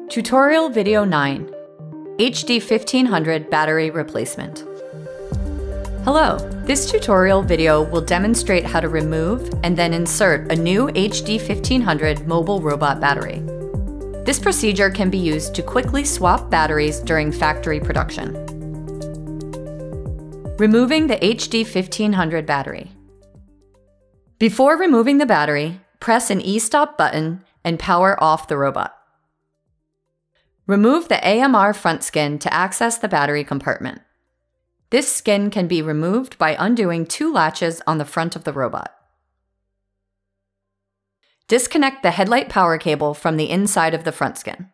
Tutorial Video 9, HD1500 Battery Replacement. Hello, this tutorial video will demonstrate how to remove and then insert a new HD1500 mobile robot battery. This procedure can be used to quickly swap batteries during factory production. Removing the HD1500 battery. Before removing the battery, press an e-stop button and power off the robot. Remove the AMR front skin to access the battery compartment. This skin can be removed by undoing two latches on the front of the robot. Disconnect the headlight power cable from the inside of the front skin.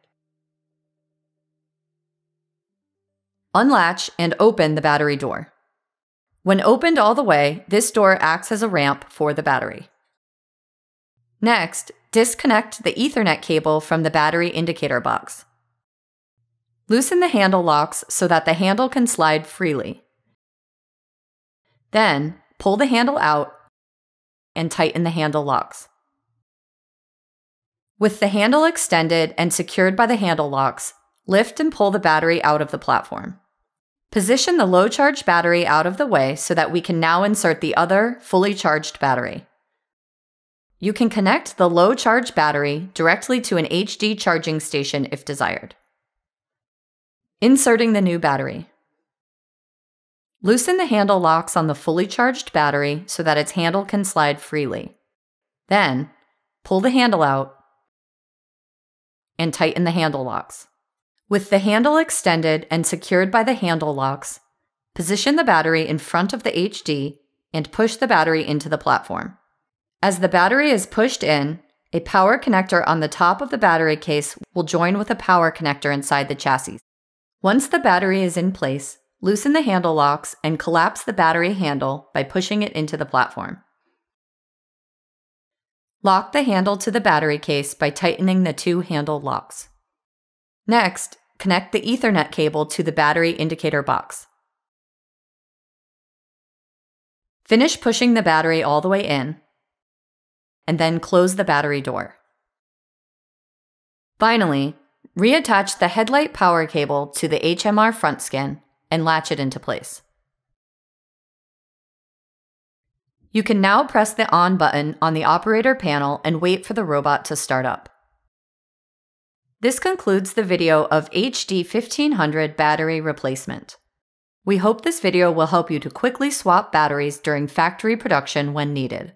Unlatch and open the battery door. When opened all the way, this door acts as a ramp for the battery. Next, disconnect the Ethernet cable from the battery indicator box. Loosen the handle locks so that the handle can slide freely. Then, pull the handle out and tighten the handle locks. With the handle extended and secured by the handle locks, lift and pull the battery out of the platform. Position the low-charge battery out of the way so that we can now insert the other, fully charged battery. You can connect the low-charge battery directly to an HD charging station if desired. Inserting the new battery. Loosen the handle locks on the fully charged battery so that its handle can slide freely. Then, pull the handle out and tighten the handle locks. With the handle extended and secured by the handle locks, position the battery in front of the HD and push the battery into the platform. As the battery is pushed in, a power connector on the top of the battery case will join with a power connector inside the chassis. Once the battery is in place, loosen the handle locks and collapse the battery handle by pushing it into the platform. Lock the handle to the battery case by tightening the two handle locks. Next, connect the Ethernet cable to the battery indicator box. Finish pushing the battery all the way in, and then close the battery door. Finally, reattach the headlight power cable to the HMR front skin and latch it into place. You can now press the on button on the operator panel and wait for the robot to start up. This concludes the video of HD1500 battery replacement. We hope this video will help you to quickly swap batteries during factory production when needed.